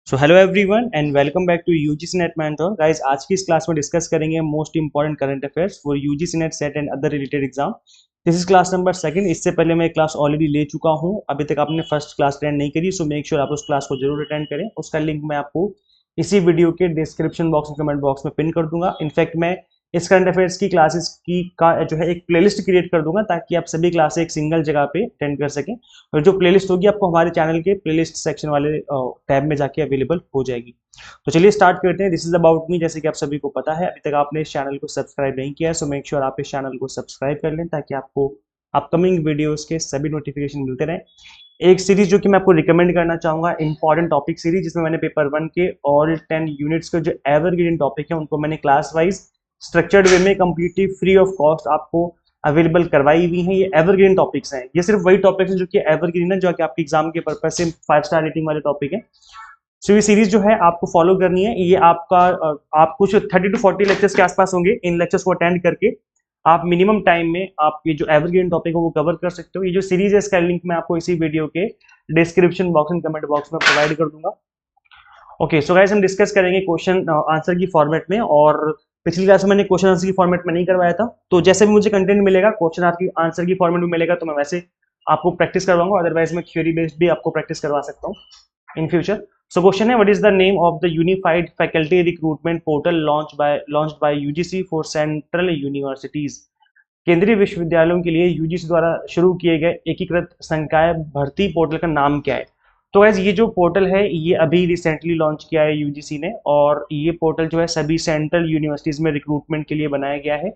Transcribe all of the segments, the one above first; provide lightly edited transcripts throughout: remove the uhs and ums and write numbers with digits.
So hello everyone and welcome back to UGC NET mentor guys. आज की इस class में डिस्कस करेंगे most important current affairs for UGC NET SET and other related exam. This is class number second. इससे पहले मैं class already ले चुका हूं, अभी तक आपने फर्स्ट क्लास अटेंड नहीं करी, सो मेक श्योर आप उस क्लास को जरूर अटेंड करें। उसका लिंक मैं आपको इसी वीडियो के डिस्क्रिप्शन बॉक्स में कमेंट बॉक्स में पिन कर दूंगा। इनफैक्ट मैं इस करंट अफेयर्स की क्लासेस की का जो है एक प्लेलिस्ट क्रिएट कर दूंगा ताकि आप सभी क्लासेस एक सिंगल जगह पे अटेंड कर सकें। और जो प्लेलिस्ट होगी आपको हमारे चैनल के प्लेलिस्ट सेक्शन वाले टैब में जाके अवेलेबल हो जाएगी। तो चलिए स्टार्ट करते हैं। This is about me. जैसे कि आप सभी को पता है, अभी तक आपने इस चैनल को सब्सक्राइब नहीं किया है, सो मेक श्योर आप इस चैनल को सब्सक्राइब कर लें ताकि आपको अपकमिंग वीडियोस के सभी नोटिफिकेशन मिलते रहें। एक सीरीज जो कि मैं आपको रिकमेंड करना चाहूंगा, इंपॉर्टेंट टॉपिक सीरीज, जिसमें मैंने पेपर 1 के ऑल 10 यूनिट्स के जो एवरग्रीन टॉपिक है उनको मैंने क्लास वाइज स्ट्रक्चर्ड वे में कंप्लीटली फ्री ऑफ कॉस्ट आपको अवेलेबल करवाई हुई हैं। ये एवरग्रीन टॉपिक्स हैं, ये सिर्फ वही टॉपिक्स हैं जो कि एवरग्रीन है, जो कि आपके एग्जाम के पर्पज से 5 स्टार रेटिंग वाले टॉपिक है। सो ये सीरीज जो है आपको फॉलो करनी है। ये आपका आप कुछ 30 to 40 लेक्चर्स के आसपास होंगे। इन लेक्चर्स को अटेंड करके आप मिनिमम टाइम में आप ये जो एवरग्रीन टॉपिक है वो कवर कर सकते हो। ये जो सीरीज है इसका लिंक मैं आपको इसी वीडियो के description box and comment box में प्रोवाइड कर दूंगा। ओके, सो गाइस हम डिस्कस करेंगे क्वेश्चन आंसर की फॉर्मेट में। और पिछली क्लास में मैंने क्वेश्चन आंसर की फॉर्मेट में नहीं करवाया था, तो जैसे भी मुझे कंटेंट मिलेगा क्वेश्चन आंसर की फॉर्मेट में मिलेगा तो मैं वैसे आपको प्रैक्टिस करवाऊंगा। अदरवाइज मैं थ्योरी बेस्ड भी आपको प्रैक्टिस करवा सकता हूँ इन फ्यूचर। सो क्वेश्चन है, what is the name of the unified faculty recruitment portal launched by UGC for central universities. केंद्रीय विश्वविद्यालयों के लिए यूजीसी द्वारा शुरू किए गए एकीकृत संकाय भर्ती पोर्टल का नाम क्या है? तो गाइस ये जो पोर्टल है ये अभी रिसेंटली लॉन्च किया है यूजीसी ने, और ये पोर्टल जो है सभी सेंट्रल यूनिवर्सिटीज में रिक्रूटमेंट के लिए बनाया गया है।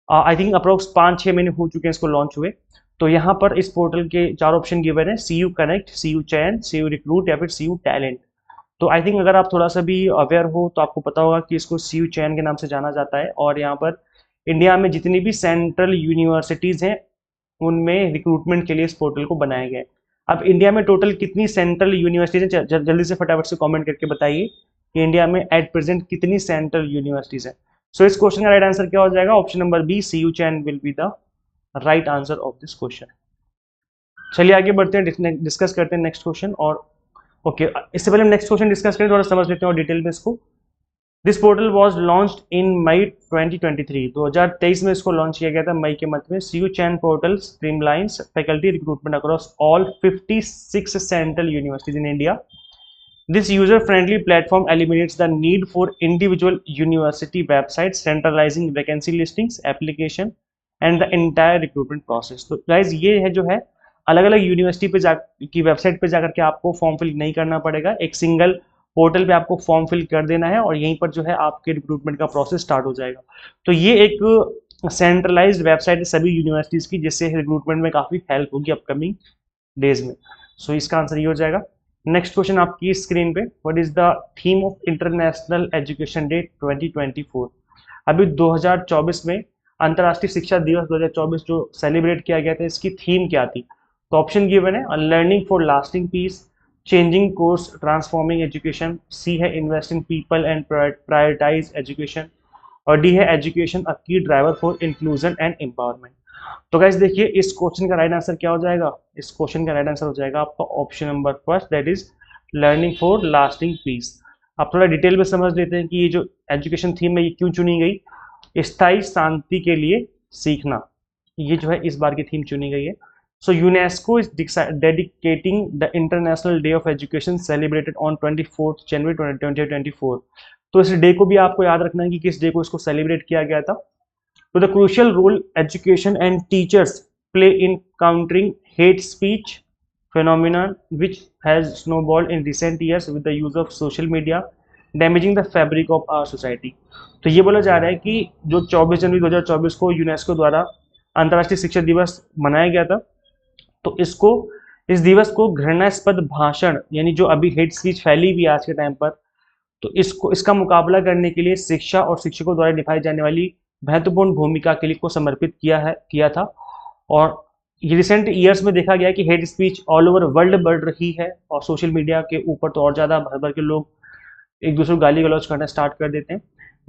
आई थिंक अप्रोक्स 5-6 महीने हो चुके हैं इसको लॉन्च हुए। तो यहाँ पर इस पोर्टल के 4 ऑप्शन गिवन है: सी यू कनेक्ट, सी यू चयन, सी यू रिक्रूट या फिर सी यू टैलेंट। तो आई थिंक अगर आप थोड़ा सा भी अवेयर हो तो आपको पता होगा कि इसको सी यू चयन के नाम से जाना जाता है। और यहाँ पर इंडिया में जितनी भी सेंट्रल यूनिवर्सिटीज हैं उनमें रिक्रूटमेंट के लिए इस पोर्टल को बनाया गया है। अब इंडिया में टोटल कितनी सेंट्रल यूनिवर्सिटीज हैं, जल्दी से फटाफट से कमेंट करके बताइए कि इंडिया में एट प्रेजेंट कितनी सेंट्रल यूनिवर्सिटीज हैं। सो इस क्वेश्चन का राइट आंसर क्या हो जाएगा? Option number B, C U chain will be the right answer of this question. चलिए आगे बढ़ते हैं, डिस्कस करते हैं नेक्स्ट क्वेश्चन। और ओके, इससे पहले हम नेक्स्ट क्वेश्चन डिस्कस करें, थोड़ा समझ लेते हैं और डिटेल में इसको। This portal was launched in May 2023। 2023 में इसको लॉन्च किया गया था, मई के मंथ में। C U Chayan portal streamlines faculty recruitment across all 56 central universities in India. This user-friendly platform eliminates the need for individual university websites, centralizing vacancy listings, application, and the entire recruitment process. तो guys ये है जो है अलग अलग university पे की website पे जाकर के आपको फॉर्म फिल नहीं करना पड़ेगा। एक सिंगल पोर्टल पे आपको फॉर्म फिल कर देना है और यहीं पर जो है आपके रिक्रूटमेंट का प्रोसेस स्टार्ट हो जाएगा। तो ये एक सेंट्रलाइज्ड वेबसाइट है सभी यूनिवर्सिटीज़ की, जिससे रिक्रूटमेंट में काफ़ी हेल्प होगी अपकमिंग डेज में। सो इसका आंसर ये हो जाएगा। नेक्स्ट क्वेश्चन आपकी स्क्रीन पे, what is the theme of international education day 2024? अभी 2024 में अंतर्राष्ट्रीय शिक्षा दिवस 2024 जो सेलिब्रेट किया गया था, इसकी थीम क्या थी? तो ऑप्शन गिवन है: learning for lasting peace, changing course transforming education, C है invest in people and prioritise education, और डी है education a key driver for inclusion and empowerment. तो गाइस देखिए इस क्वेश्चन का राइट आंसर क्या हो जाएगा? इस क्वेश्चन का राइट आंसर हो जाएगा आपका option number first, that is learning for lasting peace. आप थोड़ा डिटेल में समझ लेते हैं कि ये जो एजुकेशन थीम है ये क्यों चुनी गई। स्थायी शांति के लिए सीखना, ये जो है इस बार की थीम चुनी गई है। So UNESCO is dedicating the international day of education celebrated on 24 January 2024। तो इस डे को भी आपको याद रखना है कि किस डे को इसको सेलिब्रेट किया गया था। तो the crucial role education and teachers play in countering hate speech phenomenon which has snowballed in recent years with the use of social media damaging the fabric of our society। तो ये बोला जा रहा है कि जो 24 जनवरी 2024 को UNESCO द्वारा अंतर्राष्ट्रीय शिक्षक दिवस मनाया गया था, तो इस दिवस को घृणास्पद भाषण, यानी जो अभी हेट स्पीच फैली हुई है आज के टाइम पर, तो इसका मुकाबला करने के लिए शिक्षा और शिक्षकों द्वारा निभाई जाने वाली महत्वपूर्ण भूमिका के लिए को समर्पित किया था। और ये रिसेंट ईयर्स में देखा गया कि hate speech all over world बढ़ रही है, और सोशल मीडिया के ऊपर तो और ज़्यादा भर भर के लोग एक दूसरे को गाली गलौज करना स्टार्ट कर देते हैं।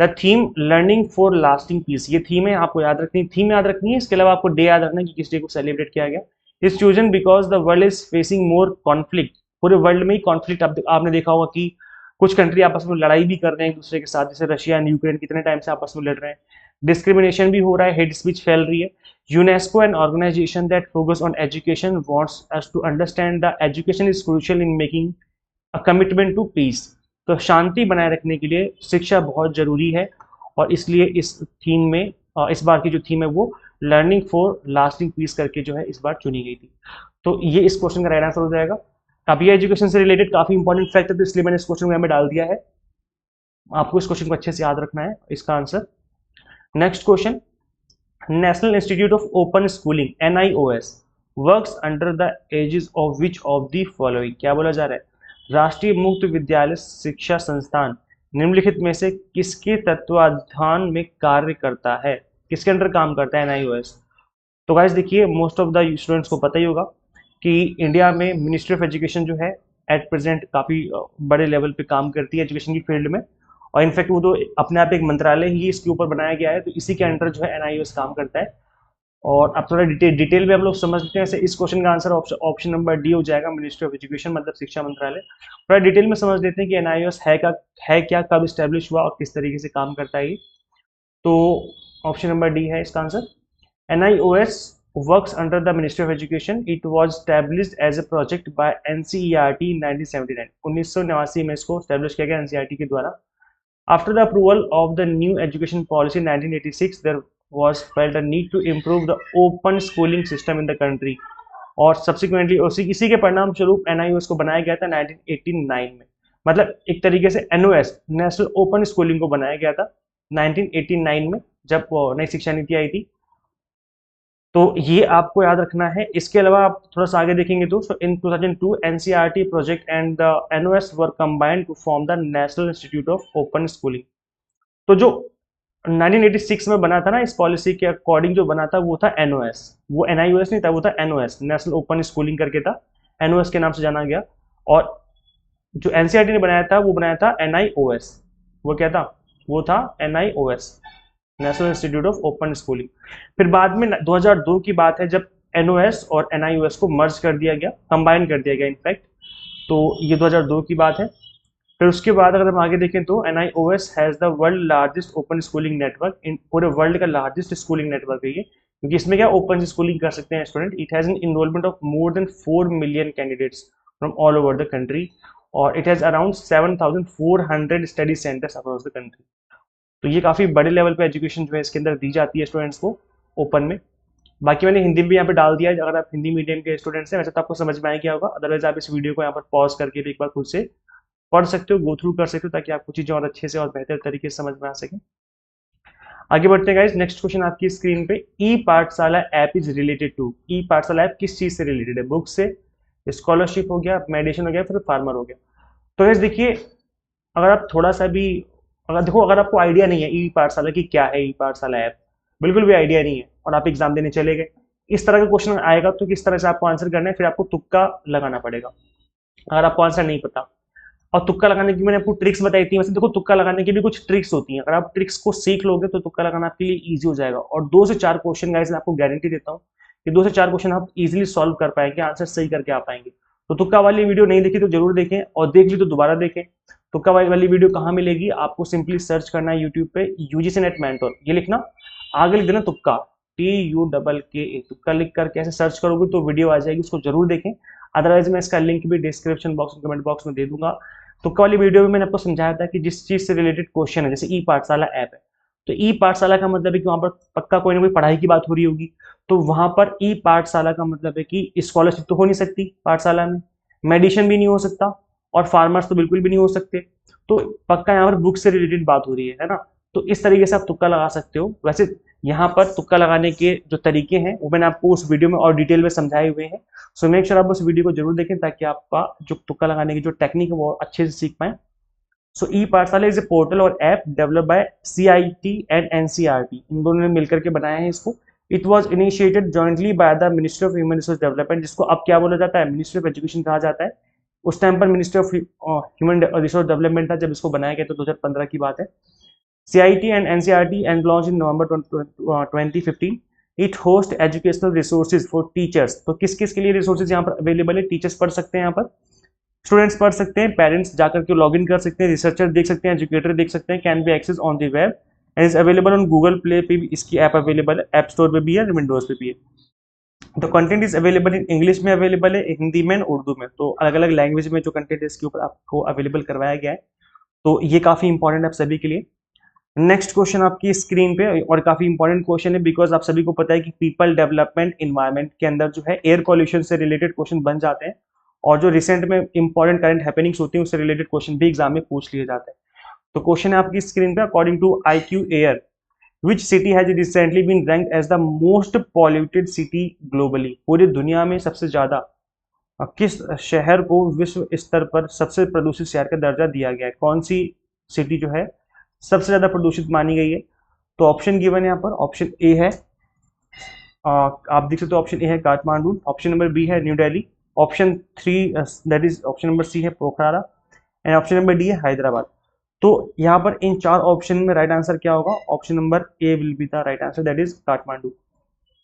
The theme learning for lasting peace, ये थीम है, आपको याद रखनी है, थीम याद रखनी है। इसके अलावा आपको डे याद रखना है कि किस डे को सेलिब्रेट किया गया। Is chosen because the world is facing more conflict पूरे वर्ल्ड में ही कॉन्फ्लिक्ट आपने देखा होगा कि कुछ कंट्री आपस में लड़ाई भी कर रहे हैं एक दूसरे के साथ, जैसे रशिया एंड यूक्रेन कितने टाइम से आपस में लड़ रहे हैं, डिस्क्रिमिनेशन भी हो रहा है, हेट स्पीच फैल रही है। UNESCO an organization that focus on education wants us to understand the education is crucial in making a commitment to peace. तो शांति बनाए रखने के लिए शिक्षा बहुत जरूरी है, और इसलिए इस थीम में इस बार की जो थीम है वो लर्निंग फॉर लास्टिंग पीस करके जो है इस बार चुनी गई थी। तो ये इस क्वेश्चन का राइट आंसर हो जाएगा। अब ये एजुकेशन से रिलेटेड काफी इंपॉर्टेंट फैक्ट है, तो इसलिए मैंने इस क्वेश्चन को यहाँ पे डाल दिया है। आपको इस क्वेश्चन को अच्छे से याद रखना है, इसका answer. Next question, national institute of open schooling NIOS works under the aegis of which of the following. क्या बोला जा रहा है, राष्ट्रीय मुक्त विद्यालय शिक्षा संस्थान निम्नलिखित में से किसके तत्वाधान में कार्य करता है, किसके अंडर काम करता है NIOS। तो गाइस देखिए, मोस्ट ऑफ द स्टूडेंट्स को पता ही होगा कि इंडिया में मिनिस्ट्री ऑफ एजुकेशन जो है एट प्रेजेंट काफ़ी बड़े लेवल पे काम करती है एजुकेशन की फील्ड में, और इनफैक्ट वो तो अपने आप एक मंत्रालय ही इसके ऊपर बनाया गया है, तो इसी के अंडर जो है NIOS काम करता है। और अब थोड़ा डिटेल में हम लोग समझ लेते हैं। ऐसे इस क्वेश्चन का आंसर ऑप्शन नंबर डी हो जाएगा, मिनिस्ट्री ऑफ एजुकेशन मतलब शिक्षा मंत्रालय। थोड़ा डिटेल में समझ लेते हैं कि NIOS है क्या, कब स्टैब्लिश हुआ और किस तरीके से काम करता है ये। तो ऑप्शन नंबर डी है इसका answer. NIOS works under the Ministry of Education. It was established as a project by NCERT in 1979. 1989 में इसको establish किया गया NCERT के द्वारा। After the approval of the new education policy in 1986, there was felt a need to improve the open schooling system in the country. और subsequently इसी के परिणाम स्वरूप NIOS को बनाया गया था 1989 में। मतलब एक तरीके से NOS नेशनल ओपन स्कूलिंग को बनाया गया था 1989 में, जब नई शिक्षा नीति आई थी। तो ये आपको याद रखना है। इसके अलावा आप थोड़ा सा आगे देखेंगे तो in 2002 NCERT project and the NOS were combined to form the national institute of open schooling. तो जो 1986 में बना था ना, इस पॉलिसी के अकॉर्डिंग जो बना था वो था NOS, वो NIOS नहीं था, वो था NOS नेशनल ओपन स्कूलिंग करके था, NOS के नाम से जाना गया। और जो NCERT ने बनाया था वो बनाया था NIOS। वो क्या था, वो था NIOS national institute of open schooling. फिर बाद में 2002 की बात है जब NOS और NIOS को मर्ज कर दिया गया, कंबाइन कर दिया गया इनफैक्ट। तो ये 2002 की बात है। फिर उसके बाद अगर हम आगे देखें तो NIOS has the world largest open schooling network, in पूरे वर्ल्ड का लार्जेस्ट स्कूलिंग नेटवर्क है ये, क्योंकि इसमें क्या ओपन स्कूलिंग कर सकते हैं student. It has an enrolment of more than 4 million candidates from all over the country, और it has around 7,400 study centres across the country. तो ये काफ़ी बड़े लेवल पे एजुकेशन जो है इसके अंदर दी जाती है स्टूडेंट्स को ओपन में। बाकी मैंने हिंदी में भी यहाँ पे डाल दिया है, अगर आप हिंदी मीडियम के स्टूडेंट्स हैं वैसे तो आपको समझ में आ गया होगा, अदरवाइज आप इस वीडियो को यहाँ पर पॉज करके भी एक बार खुद से पढ़ सकते हो, गो थ्रू कर सकते हो, ताकि आपको चीज़ें और अच्छे से और बेहतर तरीके से समझ में आ सकें। आगे बढ़ते हैं गाइज, नेक्स्ट क्वेश्चन आपकी स्क्रीन पे, ई पाठशाला ऐप इज रिलेटेड टू। ई पाठशाला ऐप किस चीज़ से रिलेटेड है, बुक से, स्कॉलरशिप हो गया, मेडिसिन हो गया, फिर फार्मर हो गया। तो गाइज देखिए, अगर आप थोड़ा सा भी अगर आपको आइडिया नहीं है ई पाठशाला की क्या है, ई पाठशाला ऐप बिल्कुल भी आइडिया नहीं है और आप एग्जाम देने चले गए, इस तरह का क्वेश्चन आएगा तो किस तरह से आपको आंसर करना है, फिर आपको तुक्का लगाना पड़ेगा अगर आपको आंसर नहीं पता। और तुक्का लगाने की मैंने आपको ट्रिक्स बताई थी, वैसे देखो तुक्का लगाने की भी कुछ ट्रिक्स होती हैं, अगर आप ट्रिक्स को सीख लोगे तो तुक्का लगाना आपके लिए ईजी हो जाएगा। और 2 से 4 क्वेश्चन गाइस मैं आपको गारंटी देता हूँ कि 2 से 4 क्वेश्चन आप इजीली सॉल्व कर पाएंगे, आंसर सही करके आ पाएंगे। तो तुक्का वाली वीडियो नहीं देखी तो जरूर देखें, और देख ली तो दोबारा देखें। तुक्का वाली वीडियो कहाँ मिलेगी, आपको सिंपली सर्च करना है यूट्यूब पे UGC नेट मेंटोर, ये लिखना, आगे लिख देना तुक्का, TUKKA, तुक्का लिख करके ऐसे सर्च करोगे तो वीडियो आ जाएगी, उसको जरूर देखें। अदरवाइज मैं इसका लिंक भी डिस्क्रिप्शन बॉक्स में, कमेंट बॉक्स में दे दूंगा। तुक्का वाली वीडियो में मैंने आपको समझाया था कि जिस चीज से रिलेटेड क्वेश्चन है, जैसे ई पाठशाला ऐप है, तो ई पाठशाला का मतलब है कि वहां पर पक्का कोई ना कोई पढ़ाई की बात हो रही होगी, तो वहां पर ई पाठशाला का मतलब है कि स्कॉलरशिप तो हो नहीं सकती पाठशाला में, मेडिसिन भी नहीं हो सकता, और फार्मर्स तो बिल्कुल भी नहीं हो सकते, तो पक्का यहाँ पर बुक से रिलेटेड बात हो रही है ना। तो इस तरीके से आप तुक्का लगा सकते हो। वैसे यहाँ पर तुक्का लगाने के जो तरीके हैं वो मैंने आपको उस वीडियो में और डिटेल में समझाए हुए हैं, सो मेक श्योर आप उस वीडियो को जरूर देखें ताकि आपका जो तुक्का लगाने की जो टेक्निक है वो अच्छे से सीख पाए। सो ई पाठशाला इज ए पोर्टल और app develop by CIT and NCERT, इन दोनों ने मिलकर के बनाया है इसको। It was initiated jointly by the ministry of human resource development, जिसको अब क्या बोला जाता है, मिनिस्ट्री ऑफ एजुकेशन कहा जाता है। उस टाइम पर ministry of human resource development था जब इसको बनाया गया, तो 2015 की बात है। CIT and NCERT and launched in November 2015. It host educational resources for teachers. तो किस किस के लिए रिसोर्सेज यहाँ पर अवेलेबल है, टीचर्स पढ़ सकते हैं यहाँ पर। स्टूडेंट्स पढ़ सकते हैं, पेरेंट्स जाकर के लॉग इन कर सकते हैं, रिसर्चर देख सकते हैं, एजुकेटर देख सकते हैं, can be access on the web and is available on Google Play पे भी इसकी ऐप अवेलेबल है, ऐप स्टोर पे भी है, विंडोज पे भी है। तो content is available in English में अवेलेबल है, हिंदी में, उर्दू में, तो अलग अलग लैंग्वेज में जो कंटेंट है इसके ऊपर आपको अवेलेबल करवाया गया है। तो ये काफी इंपॉर्टेंट है आप सभी के लिए। नेक्स्ट क्वेश्चन आपकी स्क्रीन पे, और काफी इंपॉर्टेंट क्वेश्चन है बिकॉज आप सभी को पता है कि पीपल डेवलपमेंट इन्वायरमेंट के अंदर जो है एयर पॉल्यूशन से रिलेटेड क्वेश्चन बन जाते हैं, और जो रिसेंट में इंपॉर्टेंट करंट हैपनिंग्स होती हैं उससे रिलेटेड क्वेश्चन भी एग्जाम में पूछ लिए जाते हैं। तो क्वेश्चन है आपकी स्क्रीन पे, according to IQ air which city has recently been ranked as the most polluted city globally, पूरी दुनिया में सबसे ज्यादा किस शहर को विश्व स्तर पर सबसे प्रदूषित शहर का दर्जा दिया गया है, कौन सी सिटी जो है सबसे ज्यादा प्रदूषित मानी गई है। तो ऑप्शन गिवन है यहाँ पर, ऑप्शन ए है आप देख सकते हो, ऑप्शन ए है काठमांडू, ऑप्शन नंबर बी है New Delhi, option 3 that is option number C है Pokhara, and option number D है हैदराबाद। तो यहाँ पर इन 4 ऑप्शन में राइट आंसर क्या होगा, option number A will be the right answer, that is Kathmandu.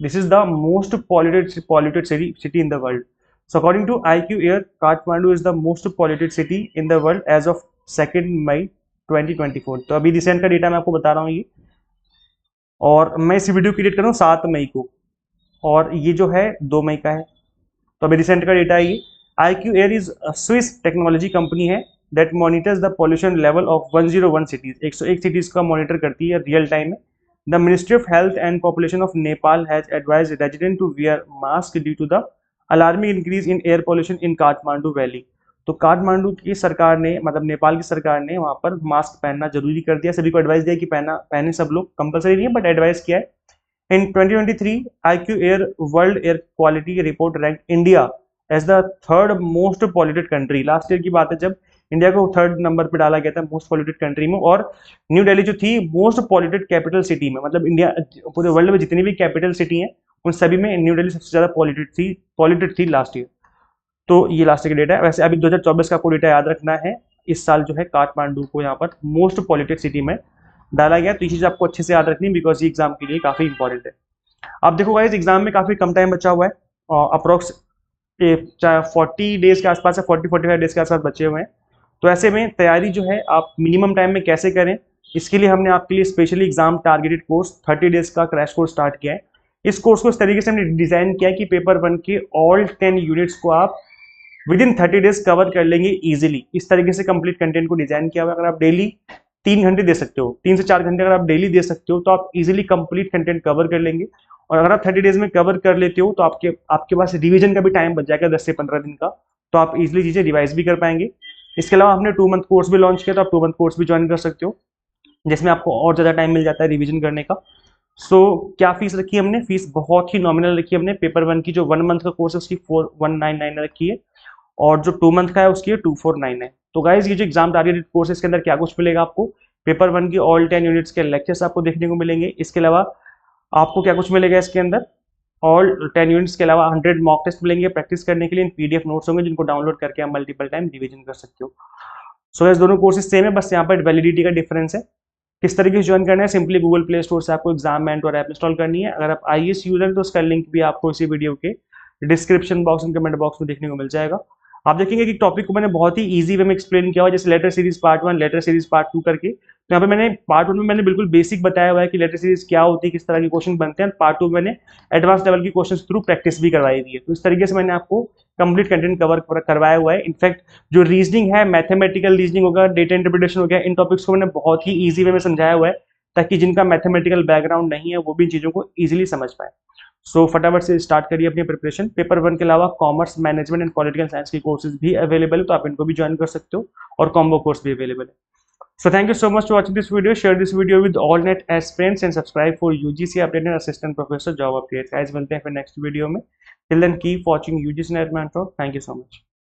This is the most polluted city in the world. So according to IQ Air, Kathmandu is the most polluted city in the world as of 2 मई 2024। तो अभी recent का data मैं आपको बता रहा हूँ ये, और मैं इस वीडियो क्रिएट कर रहा हूँ 7 मई को, और ये जो है 2 मई का है। तो अभी रिसेंट का डेटा है ये। IQ Air is Swiss technology company है that monitors the pollution level of 101 cities, 101 cities का मॉनिटर करती है रियल टाइम में। The ministry of health and population of Nepal has advised resident to wear mask due to the alarming increase in air pollution in Kathmandu valley. तो काठमांडू की सरकार ने, मतलब नेपाल की सरकार ने वहां पर मास्क पहनना जरूरी कर दिया, सभी को एडवाइस दिया कि पहने सब लोग, कंपलसरी नहीं है बट एडवाइस किया है। In 2023 IQ Air world air quality report rank India as the 3rd most polluted country. Last year की बात है जब इंडिया को 3rd नंबर पे डाला गया था मोस्ट पॉल्यूटेड कंट्री में, और न्यू दिल्ली जो थी मोस्ट पॉल्यूटेड कैपिटल सिटी में, मतलब इंडिया पूरे वर्ल्ड में जितनी भी कैपिटल सिटी हैं उन सभी में न्यू दिल्ली सबसे ज्यादा पॉल्यूटेड थी लास्ट ईयर। तो ये लास्ट ईयर का डेटा है। वैसे अभी 2024 का कोई डेटा याद रखना है, इस साल जो है काठमांडू को यहाँ पर मोस्ट पॉल्यूटेड सिटी में डाला गया। तो ये चीज आपको अच्छे से याद रखनी बिकॉज ये एग्जाम के लिए काफी इंपॉर्टेंट है। अब देखो गाइस, एग्जाम में काफी कम टाइम बचा हुआ है, अप्रोक्स 40 डेज के आसपास है, 40-45 डेज के आसपास बचे हुए हैं। तो ऐसे में तैयारी जो है आप मिनिमम टाइम में कैसे करें, इसके लिए हमने आपके लिए specially exam targeted course 30 days का क्रैश कोर्स स्टार्ट किया है। इस कोर्स को इस तरीके से हमने डिजाइन किया है कि पेपर 1 के ऑल 10 यूनिट्स को आप विद इन 30 डेज कवर कर लेंगे इजीली। इस तरीके से कंप्लीट कंटेंट को डिजाइन किया हुआ है। अगर आप डेली 3 घंटे दे सकते हो, 3 से 4 घंटे अगर आप डेली दे सकते हो तो आप इजीली कंप्लीट कंटेंट कवर कर लेंगे। और अगर आप 30 डेज में कवर कर लेते हो तो आपके पास रिवीजन का भी टाइम बच जाएगा 10 से 15 दिन का, तो आप इजीली चीजें रिवाइज भी कर पाएंगे। इसके अलावा हमने 2 मंथ कोर्स भी लॉन्च किया, तो आप 2 मंथ कोर्स भी ज्वाइन कर सकते हो जिसमें आपको और ज्यादा टाइम मिल जाता है रिवीजन करने का। सो क्या फीस रखी है हमने, फीस बहुत ही नॉमिनल रखी है हमने। पेपर 1 की जो 1 मंथ का कोर्स है उसकी 4199 रखी है, और जो 2 मंथ का है उसकी 2499 है। तो गाइज ये जो एग्जाम टारगेटेड कोर्स है इसके अंदर क्या कुछ मिलेगा आपको, पेपर 1 की ऑल 10 यूनिट्स के लेक्चर्स आपको देखने को मिलेंगे। इसके अलावा आपको क्या कुछ मिलेगा इसके अंदर, ऑल 10 यूनिट्स के अलावा 100 मॉक टेस्ट मिलेंगे प्रैक्टिस करने के लिए, PDF नोट्स होंगे जिनको डाउनलोड करके आप मल्टीपल टाइम रिवीजन कर सकते हो। सो गाइस दोनों कोर्सेज सेम है, बस यहाँ पर वैलिडिटी का डिफरेंस है। किस तरीके से ज्वाइन करना है, सिंपली गूगल प्ले स्टोर से आपको एग्जाम मेंटर ऐप इंस्टॉल करनी है। अगर आप IAS यूजर तो उसका लिंक भी आपको इसी वीडियो के description box and comment box में देखने को मिल जाएगा। आप देखेंगे कि टॉपिक को मैंने बहुत ही इजी वे में एक्सप्लेन किया हुआ, जैसे letter series part 1, letter series part 2 करके। तो यहाँ पे मैंने पार्ट 1 में मैंने बिल्कुल बेसिक बताया हुआ है कि लेटर सीरीज क्या होती है, किस तरह के क्वेश्चन बनते हैं। पार्ट 2 में मैंने एडवांस लेवल की क्वेश्चन थ्रू प्रैक्टिस भी करवाई हुई है। तो इस तरीके से मैंने आपको कंप्लीट कंटेंट कवर करवाया हुआ है। इनफैक्ट जो रीजनिंग है, मैथमेटिकल रीजनिंग होगा, डेटा इंटरप्रिटेशन हो गया, इन टॉपिक्स को मैंने बहुत ही ईजी वे में समझाया हुआ है ताकि जिनका मैथमेटिकल बैकग्राउंड नहीं है वो भी इन चीजों को ईजिली समझ पाए। सो फटाफट से स्टार्ट करिए अपनी प्रिपरेशन। पेपर 1 के अलावा commerce, management and political science की कोर्सेज भी अवेलेबल है, तो आप इनको भी ज्वाइन कर सकते हो, और कॉम्बो कोर्स भी अवेलेबल है। So thank you so much for watching this video. Share this video with all net aspirants and subscribe for UGC updated assistant professor job updates. Guys, मिलते हैं फिर नेक्स्ट वीडियो में। Till then keep watching UGC Net Mentor. Thank you so much.